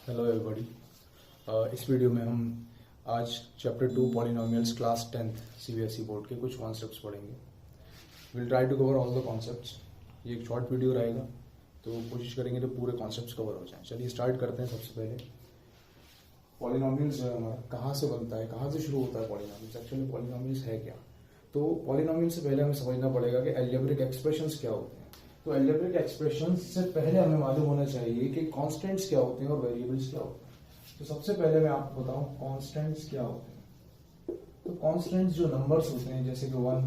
Hello everybody. इस video में हम आज chapter 2 polynomials class 10th CBSE board के कुछ कॉन्सेप्ट्स पढ़ेंगे। Will try to cover all the concepts. ये एक शॉर्ट वीडियो रहेगा तो कोशिश करेंगे तो पूरे कॉन्सेप्ट्स कवर हो जाएं। चलिए स्टार्ट करते हैं। सबसे पहले पॉलिनोमियल्स जो है हमारा कहाँ से बनता है, कहाँ से शुरू होता है पॉलिनोमियल्स, एक्चुअली पॉलिनोमियल्स है क्या। तो पॉलिनोमियल से पहले हमें समझना पड़ेगा कि अलजेब्रिक एक्सप्रेशंस क्या होते हैं। तो अलजेब्रिक एक्सप्रेशंस से पहले हमें मालूम होना चाहिए कि कांस्टेंट्स क्या होते हैं और वेरिएबल्स क्या होते हैं। तो सबसे पहले मैं आपको बताऊं कांस्टेंट्स क्या होते हैं। तो कांस्टेंट्स जो नंबर्स होते हैं जैसे कि 1,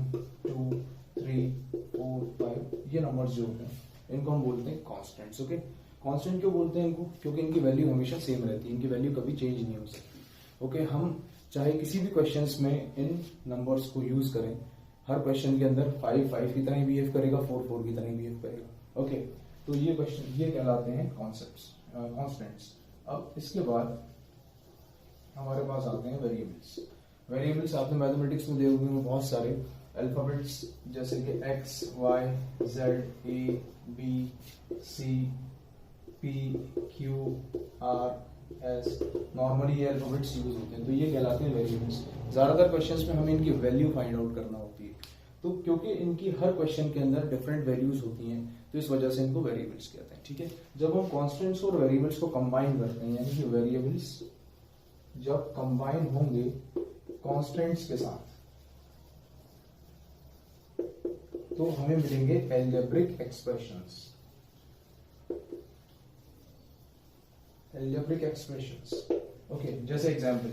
2, 3, 4, 5 ये नंबर्स जो होते हैं इनको हम बोलते हैं कांस्टेंट्स। ओके, कांस्टेंट क्यों बोलते हैं इनको? क्योंकि इनकी वैल्यू हमेशा सेम रहती है, इनकी वैल्यू कभी चेंज नहीं हो सकती। ओके, हम चाहे किसी भी क्वेश्चंस में इन नंबर्स को यूज करें, हर क्वेश्चन के अंदर 5 5 की तरह बिहेव करेगा, 4 4 की तरह बिहेव करेगा। ओके, तो ये क्वेश्चन ये कहलाते हैं कांस्टेंट्स। अब इसके बाद हमारे पास आते हैं वेरिएबल्स। वेरिएबल्स आपने मैथमेटिक्स में देखे होंगे बहुत सारे अल्फाबेट्स जैसे कि x, y, z, a, b, c, p, q, r, s। Normally ये अल्फाबेट्स यूज होते हैं, तो ये कहलाते हैं वेरिएबल्स। ज्यादातर क्वेश्चंस में हमें इनकी वैल्यू फाइंड आउट करना होती है, तो क्योंकि इनकी हर क्वेश्चन के अंदर डिफरेंट वैल्यूज होती हैं तो इस वजह से इनको वेरिएबल्स कहते हैं। ठीक है, जब हम कांस्टेंट्स और वेरिएबल्स को कंबाइन करते हैं, यानी कि वेरिएबल्स जब कंबाइन होंगे कांस्टेंट्स के साथ तो हमें मिलेंगे algebraic expressions. Algebraic expressions okay, जैसे एग्जांपल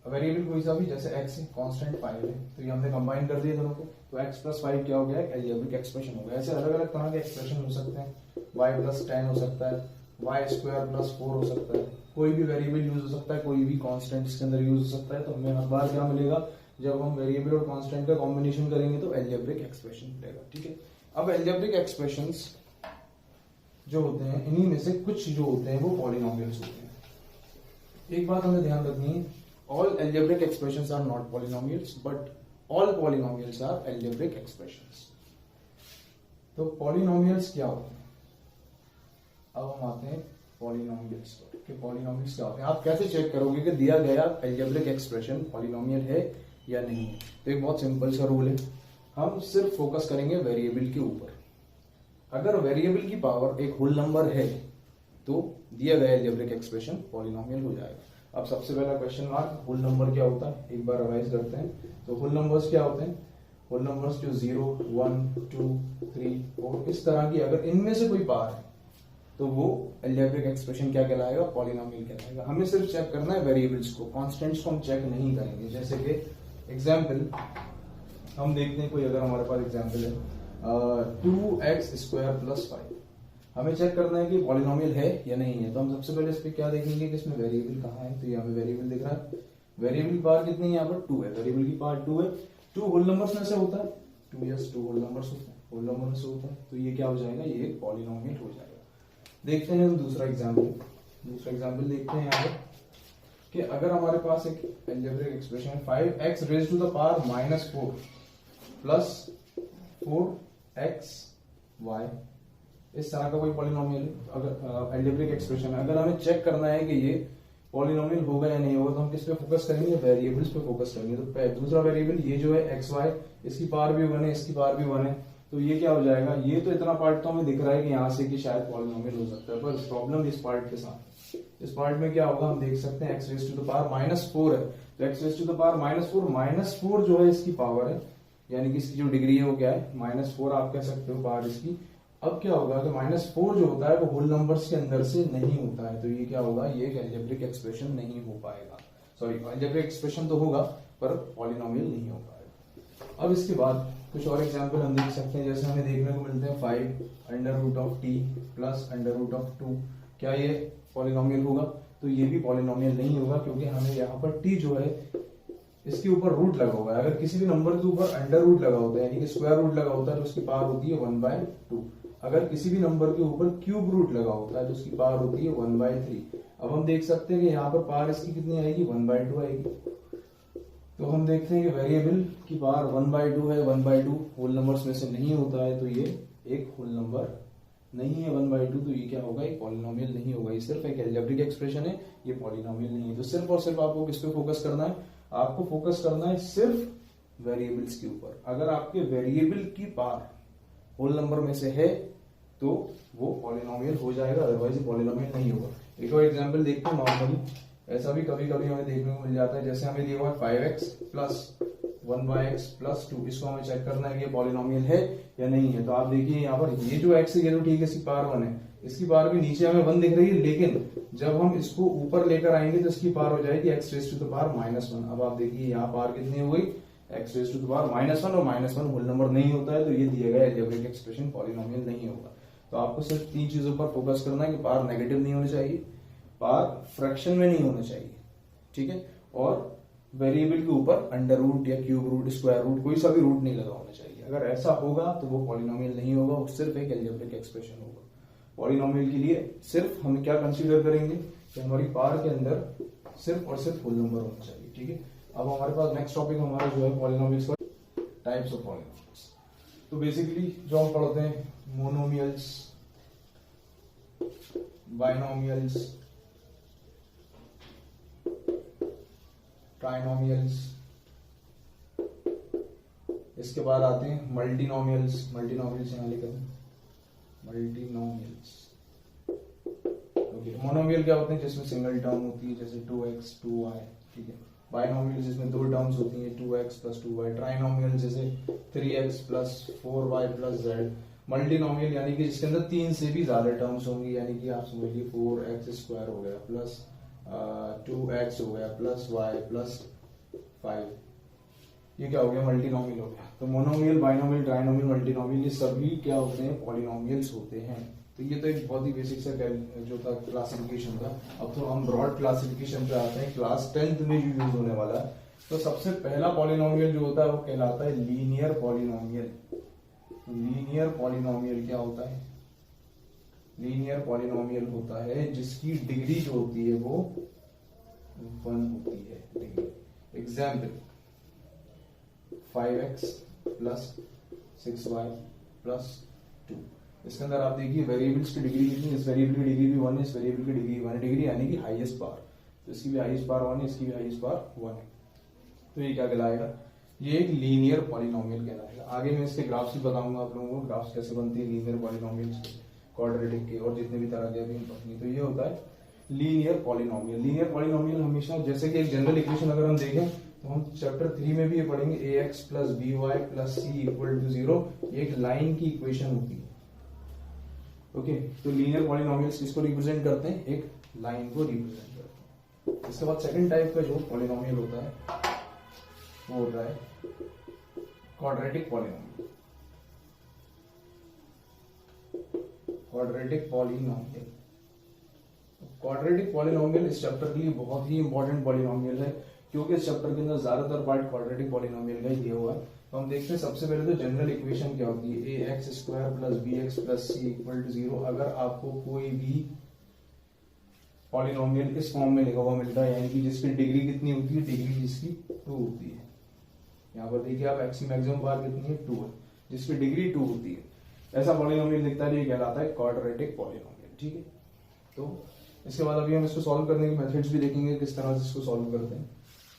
वेरिएबल कोई सा भी, जैसे x है, कांस्टेंट 5 है, तो ये हमने कंबाइन कर दिए दोनों को, तो x + 5 क्या हो गया? अलजेब्रिक एक्सप्रेशन हो गया। ऐसे अलग अलग तरह के एक्सप्रेशन हो सकते हैं, y + 10 हो सकता है, y² + 4 हो सकता है, कोई भी वेरिएबल यूज हो सकता है, कोई भी कांस्टेंट्स के अंदर यूज हो सकता है। तो हमें हर बार क्या मिलेगा? जब हम वेरिएबल और कांस्टेंट का कॉम्बिनेशन करेंगे तो अलजेब्रिक एक्सप्रेशन मिलेगा। ठीक है, अब अलजेब्रिक एक्सप्रेशंस जो होते हैं इन्हीं में से कुछ जो होते हैं वो पॉलिनोमियल्स होते हैं। एक बात हमें ध्यान रखनी है, all algebraic expressions are not polynomials but all polynomials are algebraic expressions। तो पॉलिनोमियल्स क्या होते हैं? अब हम आते हैं पॉलिनोमियल्स पर कि पॉलिनोमियल्स क्या होते हैं। आप कैसे चेक करोगे कि दिया गया अलजेब्रिक एक्सप्रेशन पॉलिनोमियल है या नहीं है? तो एक बहुत सिंपल सा रूल है, हम सिर्फ फोकस करेंगे वेरिएबल के ऊपर। अगर वेरिएबल की पावर एक होल नंबर है तो दिया गया अलजेब्रिक एक्सप्रेशन पॉलिनोमियल हो जाएगा। अब सबसे पहला क्वेश्चन मार्क, होल नंबर क्या होता है एक बार रिवाइज करते हैं। तो होल नंबर्स क्या होते हैं? होल नंबर्स जो 0, 1, 2, 3, 4 इस तरह की, अगर इनमें से कोई पावर है तो वो अलजेब्रिक एक्सप्रेशन क्या कहलाएगा? पॉलिनोमियल कहलाएगा। हमें सिर्फ चेक करना है वेरिएबल्स को, कांस्टेंट्स को हम चेक नहीं करेंगे। जैसे कि एग्जाम्पल हम देखते हैं, कोई अगर हमारे पास एग्जाम्पल है 2x² + 5, हमें चेक करना है कि पॉलिनोमियल है या नहीं है। तो हम सबसे पहले इस पे क्या देखेंगे कि इसमें वेरिएबल कहाँ है। तो यहाँ पे वेरिएबल दिख रहा है, वेरिएबल की पावर कितनी है? यहाँ पर 2 है, वेरिएबल की पावर 2 है। 2 होल नंबर्स में से होता है, 2 यस 2 होल नंबर्स होते हैं, होल नंबर में से होता है, तो ये क्या हो जाएगा? ये एक पॉलिनोमियल हो जाएगा। देखते हैं हम दूसरा एग्जाम्पल देखते हैं यहाँ पर कि अगर हमारे पास एक अलजेब्रिक एक्सप्रेशन 5x⁻⁻⁴ + 4xy इस तरह का कोई पॉलिनोमियल है। अगर अलजेब्रिक एक्सप्रेशन है, अगर हमें चेक करना है कि ये पॉलिनोमियल होगा या नहीं होगा तो हम किस पे फोकस करेंगे? वेरिएबल्स पे फोकस करेंगे। तो दूसरा वेरिएबल ये जो है xy, इसकी पावर भी 1 है, इसकी पावर भी 1 है, तो ये क्या हो जाएगा? ये तो इतना पार्ट तो हमें दिख रहा है कि यहाँ से कि शायद पॉलिनोमियल हो सकता है, पर प्रॉब्लम इस पार्ट के साथ, इस पार्ट में क्या होगा हम देख सकते हैं x⁻⁻⁴ है, तो x⁻⁻⁴ जो है इसकी पावर है, यानी कि इसकी जो डिग्री है वो क्या है? -4 आप कह सकते हो पावर इसकी। अब क्या होगा कि -4 जो होता है वो होल नंबर्स के अंदर से नहीं होता है, तो ये क्या होगा? ये एक अलजेब्रिक एक्सप्रेशन नहीं हो पाएगा। सॉरी, अलजेब्रिक एक्सप्रेशन तो होगा पर पॉलिनोमियल नहीं हो पाएगा। अब इसके बाद कुछ और एग्जांपल हम देख सकते हैं, जैसे हमें देखने को मिलते हैं 5√t + √2, क्या ये पॉलिनोमियल होगा? तो ये भी पॉलिनोमियल नहीं होगा, क्योंकि हमें यहाँ पर t जो है इसके ऊपर रूट लगा हुआ है। अगर किसी भी नंबर के ऊपर अंडर रूट लगा होता है, यानी कि स्क्वायर रूट लगा होता है, तो उसकी पावर होती है 1/2। अगर किसी भी नंबर के ऊपर क्यूब रूट लगा होता है तो उसकी पावर होती है 1/3। अब हम देख सकते हैं कि यहाँ पर पावर इसकी कितनी आएगी? 1/2 आएगी। तो हम देखते हैं कि वेरिएबल की पावर 1/2 है, 1/2 होल नंबर्स में से नहीं होता है, तो ये एक होल नंबर नहीं है 1/2 तो ये क्या होगा, ये पॉलिनोमियल नहीं होगा, ये सिर्फ एक अलजेब्रिक एक्सप्रेशन है, ये पॉलिनोमियल नहीं है। तो सिर्फ और सिर्फ आपको किस पे फोकस करना है, आपको फोकस करना है सिर्फ वेरिएबल्स के ऊपर। अगर आपके वेरिएबल की पार होल नंबर में से है तो वो पॉलिनोमियल हो जाएगा, अदरवाइज पॉलिनोमियल नहीं होगा। एक और एग्जांपल देखते हैं नॉर्मली, ऐसा भी कभी कभी हमें देखने को मिल जाता है, जैसे हमें दिया हुआ है 5x प्लस 1/x प्लस 2, इसको हमें चेक करना है कि ये पॉलिनोमियल है या नहीं है। तो आप देखिए यहाँ पर ये जो x है ये तो ठीक है, इसकी पावर 1 है, इसकी पावर भी नीचे हमें 1 दिख रही है, लेकिन जब हम इसको ऊपर लेकर आएंगे तो इसकी पावर हो जाएगी x raise to the power -1। अब आप देखिए यहाँ पावर कितनी हो गई, x raise to the power -1, और -1 होल नंबर नहीं होता है, तो ये दिया गया अलजेब्रिक एक्सप्रेशन पॉलिनोमियल नहीं होगा। तो आपको सिर्फ 3 चीजों पर फोकस करना है कि पावर नेगेटिव नहीं होनी चाहिए, पावर फ्रैक्शन में नहीं होना चाहिए, ठीक है, और वेरिएबल के ऊपर अंडर रूट या क्यूब रूट, स्क्वायर रूट, कोई सा भी रूट नहीं लगा होना चाहिए। अगर ऐसा होगा तो वो पॉलिनोमियल नहीं होगा, वो सिर्फ एक अलजेब्रिक एक्सप्रेशन होगा। पॉलिनोमियल के लिए सिर्फ हम क्या कंसीडर करेंगे कि हमारी पावर के अंदर सिर्फ और सिर्फ होल नंबर होना चाहिए, ठीक है। अब हमारे पास नेक्स्ट टॉपिक हमारा जो है पॉलिनोमियल्स का, टाइप्स ऑफ पॉलिनोमियल्स। तो बेसिकली जो हम पढ़ते हैं मोनोमियल्स, बाइनोमियल्स, ट्राइनोमियल्स, इसके बाद आते हैं मल्टीनोमियल्स। मल्टीनोमियल्स यहां लिखा है, मल्टीनोमियल्स। ओके, मोनोमियल क्या होते हैं, जिसमें सिंगल टर्म होती है, जैसे 2x 2y, ठीक है। बाइनोमियल जिसमें दो टर्म्स होती हैं, 2x प्लस 2y। ट्राइनोमियल जैसे 3x plus 4y plus z। Multinomial यानी कि जिसके अंदर 3 से भी ज्यादा टर्म्स होंगी, यानी कि आप समझिए 4x स्क्वायर हो गया प्लस 2x हो गया प्लस y प्लस 5, ये क्या हो गया, मल्टीनोमियल हो गया। तो मोनोमियल, बाइनोमियल, ट्राइनोमियल, मल्टीनोमियल, ये सभी क्या होते हैं, पॉलिनोमियल्स होते हैं। तो ये तो एक बहुत ही बेसिक सा जो था क्लासिफिकेशन था। अब तो हम ब्रॉड क्लासिफिकेशन पे आते हैं, क्लास 10th में जो यूज होने वाला है। तो सबसे पहला पॉलिनोमियल जो होता है वो कहलाता है लीनियर पॉलिनोमियल। लीनियर पॉलिनोमियल क्या होता है, लीनियर पॉलिनोमियल होता है जिसकी डिग्री जो होती है वो 1 होती है, degree. Example 5x plus 6y plus 2। इसके अंदर आप देखिए वेरिएबल्स की डिग्री कितनी, इस वेरिएबल की डिग्री भी 1 है, इस वेरिएबल की डिग्री 1 डिग्री, यानी कि हाईएस्ट पावर। तो इसकी भी हाईएस्ट पावर 1 है, इसकी भी हाईएस्ट पावर 1 है। तो ये क्या कहलाएगा, ये एक लीनियर पॉलिनोमियल कहलाएगा। आगे मैं इसके ग्राफ्स भी बताऊंगा आप लोगों को, ग्राफ्स कैसे बनते हैं लीनियर पॉलिनोमियल्स के, क्वाड्रेटिक के, और जितने भी तरह के अभी हम पढ़ेंगे। तो ये होता है लीनियर पॉलिनोमियल। लीनियर पॉलिनोमियल हमेशा, जैसे कि एक जनरल इक्वेशन अगर हम देखें तो हम चैप्टर 3 में भी ये पढ़ेंगे, ax plus by plus c equal to 0, ये एक लाइन की इक्वेशन होती है। ओके, तो लीनियर पॉलिनोमियल्स किसको रिप्रेजेंट करते हैं, एक लाइन को रिप्रेजेंट करते हैं। इसके बाद सेकंड टाइप का जो पॉलिनोमियल होता है वो होता है quadratic polynomial. Quadratic polynomial, quadratic polynomial इस चैप्टर के लिए बहुत ही इंपॉर्टेंट पॉलिनोमियल है, क्योंकि इस चैप्टर के अंदर ज्यादातर पार्ट क्वाड्रेटिक पॉलिनोमियल का ही दिया हुआ है। तो हम देखते हैं सबसे पहले तो जनरल इक्वेशन क्या होती है, ax square plus bx plus c equal to 0। अगर आपको कोई भी पॉलिनोमियल इस फॉर्म में लिखा हुआ मिलता है, यानी कि जिसकी डिग्री कितनी होती है, डिग्री जिसकी 2 होती है। यहाँ पर देखिए आप x की मैक्सिमम पावर कितनी है, 2 है, जिसकी डिग्री 2 होती है, ऐसा पॉलिनोमियल दिखता है, ये कहलाता है क्वाड्रेटिक पॉलिनोमियल, ठीक है। तो इसके बाद अभी हम इसको सॉल्व करने के मेथड्स भी देखेंगे, किस तरह से इसको सॉल्व करते हैं।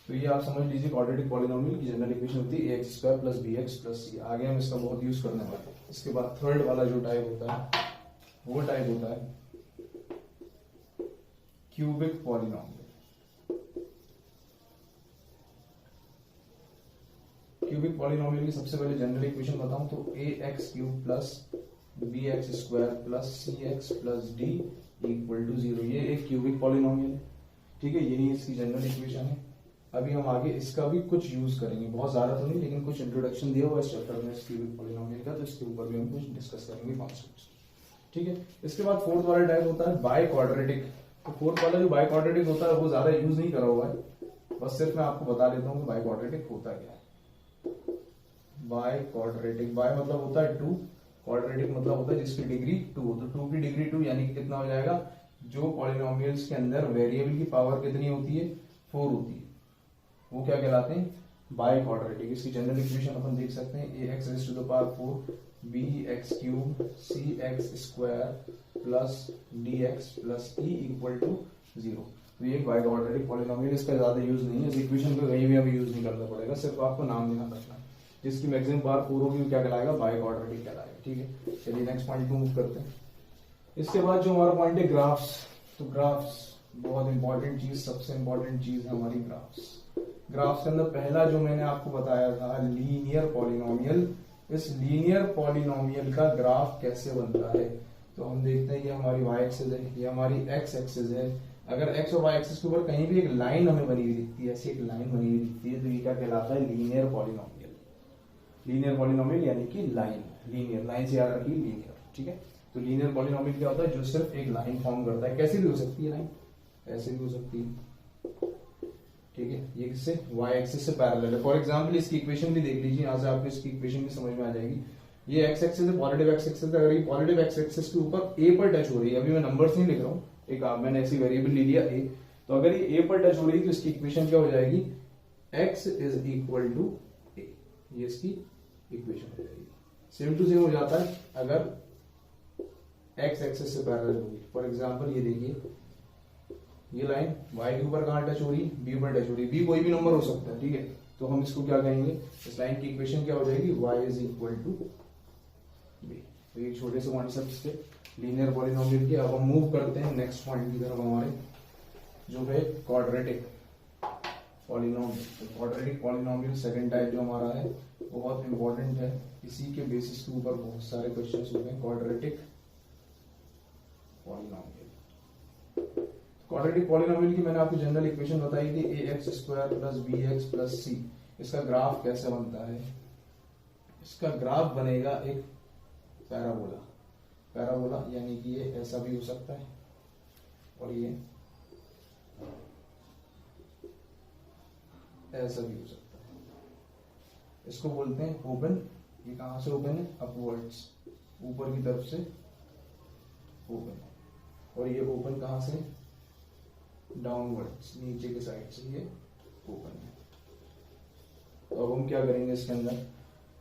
तो ये आप समझ लीजिए क्वाड्रेटिक पॉलिनोमियल की जनरल इक्वेशन होती है ax square plus bx plus c। आगे हम इसका बहुत यूज करने वाले हैं। इसके बाद थर्ड वाला जो टाइप होता है वो टाइप होता है क्यूबिक पॉलिनोमियल। क्यूबिक पॉलिनोमियल की सबसे पहले जनरल इक्वेशन बताऊं तो ax cube plus bx square plus cx plus d equal to 0। ये एक क्यूबिक पॉलिनोमियल है, ठीक है, यही इसकी जनरल इक्वेशन है। अभी हम आगे इसका भी कुछ यूज करेंगे, बहुत ज्यादा तो नहीं, लेकिन कुछ इंट्रोडक्शन दिया हुआ है इस चैप्टर में क्यूबिक पॉलिनोमियल का, तो इसके ऊपर भी हम कुछ डिस्कस करेंगे कॉन्सेप्ट्स, ठीक है। इसके बाद फोर्थ वाला टाइप होता है बाय क्वाड्रेटिक। तो फोर्थ वाला जो बाय क्वाड्रेटिक होता है वो ज्यादा यूज नहीं करा हुआ है, बस सिर्फ मैं आपको बता देता हूँ कि बाय क्वाड्रेटिक होता क्या है। बाय क्वाड्रेटिक, बाय मतलब होता है 2, क्वाड्रेटिक मतलब होता है जिसकी डिग्री 2 हो। तो 2 की डिग्री 2 यानी कि कितना हो जाएगा, जो पॉलिनोमियल्स के अंदर वेरिएबल की पावर कितनी होती है, 4 होती है, वो क्या कहलाते हैं, बाय क्वाड्रेटिक। इसकी जनरल इक्वेशन अपन देख सकते हैं A X raise to the power 4 B X cube C X square plus D X plus E equal to 0। तो ये बाय क्वाड्रेटिक पॉलिनोमियल, इसका ज्यादा यूज नहीं है, इस इक्वेशन को कहीं भी अभी यूज नहीं करना पड़ेगा, सिर्फ आपको नाम ध्यान रखना है। जिसकी मैक्सिमम पावर 4 होगी वो क्या कहलाएगा, बाय क्वाड्रेटिक कहलाएगा। ठीक है, चलिए नेक्स्ट पॉइंट को मूव करते हैं। इसके बाद जो हमारा पॉइंट है ग्राफ्स, तो ग्राफ्स बहुत इंपॉर्टेंट चीज, सबसे इंपॉर्टेंट चीज है हमारी ग्राफ्स। ग्राफ्स के अंदर पहला जो मैंने आपको बताया था लीनियर पॉलिनोमियल, इस लीनियर पॉलिनोमियल का ग्राफ कैसे बनता है। तो हम देखते हैं ये हमारी y एक्सिस है, ये हमारी x एक्सिस है। अगर x और y एक्सिस के ऊपर कहीं भी एक लाइन हमें बनी हुई दिखती है, ऐसी एक लाइन बनी हुई दिखती है, तो ये क्या कहलाता है, लीनियर पॉलिनोमियल। लीनियर पॉलिनोमियल यानी कि लाइन, लीनियर लाइन से याद रखिए लीनियर। ठीक है, तो लीनियर पॉलिनोमियल क्या होता है, जो सिर्फ एक लाइन फॉर्म करता है। कैसी भी हो सकती है लाइन, ऐसे भी हो सकती है। ठीक है, ये किससे, y एक्सिस से पैरेलल है। फॉर एग्जांपल इसकी इक्वेशन भी देख लीजिए, यहां से आपको इसकी इक्वेशन भी समझ में आ जाएगी। ये x एक्सिस है, पॉजिटिव x एक्सिस है। अगर ये पॉजिटिव x एक्सिस के ऊपर a पर टच हो रही है, अभी मैं नंबर्स नहीं लिख रहा हूँ, एक मैंने ऐसी वेरिएबल ले लिया a, तो अगर ये a पर टच हो रही है तो इसकी इक्वेशन क्या हो जाएगी, x is equal to a, ये इसकी इक्वेशन हो जाएगी। सेम टू सेम हो जाता है अगर x एक्सिस से पैरेलल होगी। फॉर एग्जांपल ये देखिए, ये लाइन y के ऊपर कहां टच हो रही है, b पर टच हो रही है। b कोई भी नंबर हो सकता है। ठीक है, तो हम इसको क्या कहेंगे, इस लाइन की इक्वेशन क्या हो जाएगी, y is equal to b। तो ये छोटे से कॉन्सेप्ट्स थे लीनियर पॉलिनोमियल के। अब हम मूव करते हैं नेक्स्ट पॉइंट की तरफ हमारे, जो है क्वाड्रेटिक पॉलिनोमियल। तो क्वाड्रेटिक पॉलिनोमियल सेकंड टाइप जो हमारा है वो बहुत इंपॉर्टेंट है, इसी के बेसिस के ऊपर बहुत सारे क्वेश्चंस होते हैं। क्वाड्रेटिक पॉलिनोमियल, क्वाड्रेटिक पॉलिनोमियल की मैंने आपको जनरल इक्वेशन बताई थी A X square plus B X plus C. इसका ग्राफ कैसे बनता है, इसका ग्राफ बनेगा एक पैराबोला। पैराबोला यानी कि ये ऐसा भी हो सकता है और ये ऐसा भी हो सकता है। इसको बोलते हैं ओपन। ये कहां से ओपन है, अपवर्ड्स, ऊपर की तरफ से ओपन है। और ये ओपन कहां से, डाउनवर्ड्स, नीचे के साइड से ये ओपन है। तो अब हम क्या करेंगे, इसके अंदर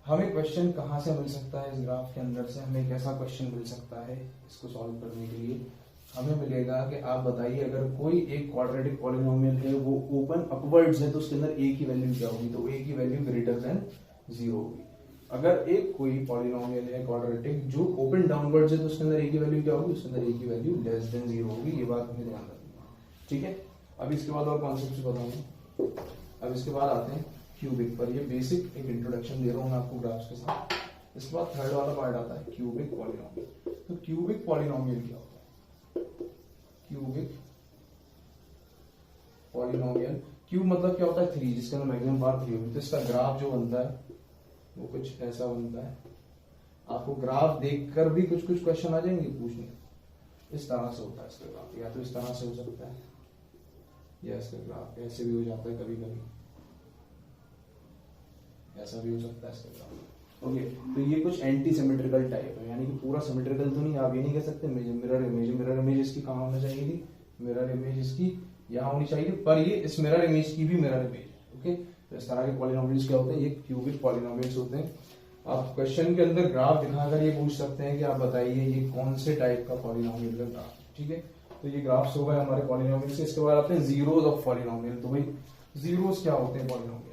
हमें क्वेश्चन कहां से मिल सकता है, इस ग्राफ के अंदर से हमें एक ऐसा क्वेश्चन मिल सकता है, इसको सॉल्व करने के लिए हमें मिलेगा कि आप बताइए अगर कोई एक क्वाड्रेटिक पॉलिनोमियल है वो ओपन अपवर्ड्स है तो उसके अंदर a की वैल्यू क्या होगी, तो a की वैल्यू ग्रेटर देन 0 होगी। अगर एक कोई पॉलिनोमियल है क्वाड्रेटिक जो ओपन डाउनवर्ड्स है तो उसके अंदर a की वैल्यू क्या होगी, उसके अंदर a की वैल्यू लेस देन 0 होगी। ये बात हमें ध्यान रखनी है। ठीक है, अब इसके बाद और कॉन्सेप्ट बताऊंगा। अब इसके बाद आते हैं क्यूबिक पर। ये बेसिक एक इंट्रोडक्शन दे रहा हूं मैं आपको ग्राफ्स के साथ। इसके बाद थर्ड वाला पार्ट आता है क्यूबिक पॉलिनोमियल। तो क्यूबिक पॉलिनोमियल क्या होता है, क्यूबिक पॉलिनोमियल, क्यूब मतलब क्या होता है, 3, जिसका मैक्सिमम पावर 3 होगी। तो इसका ग्राफ जो बनता है वो कुछ ऐसा बनता है। आपको ग्राफ देखकर भी कुछ कुछ क्वेश्चन आ जाएंगे पूछने, इस तरह से होता है इसका ग्राफ। या तो इस तरह से हो सकता है या इसका ग्राफ ऐसे भी हो जाता है, कभी कभी ऐसा भी हो सकता है इसका ग्राफ। ओके, तो ये कुछ एंटी सिमेट्रिकल टाइप है, यानी कि पूरा सिमेट्रिकल तो नहीं, आप ये नहीं कह सकते मिरर इमेज। मिरर इमेज इसकी कहाँ होना चाहिए थी, मिरर इमेज इसकी यहाँ होनी चाहिए, पर ये इस मिरर इमेज की भी मिरर इमेज है। ओके, तो इस तरह के पॉलिनोमियल्स क्या होते हैं, ये क्यूबिक पॉलिनोमियल्स होते हैं। आप क्वेश्चन के अंदर ग्राफ दिखाकर ये पूछ सकते हैं कि आप बताइए ये कौन से टाइप का पॉलिनोमियल का ग्राफ है। ठीक है, तो ये ग्राफ्स हो गए हमारे पॉलिनोमियल से। इसके बाद आते हैं जीरोस ऑफ पॉलिनोमियल। तो भाई जीरोस क्या होते हैं पॉलिनोमियल,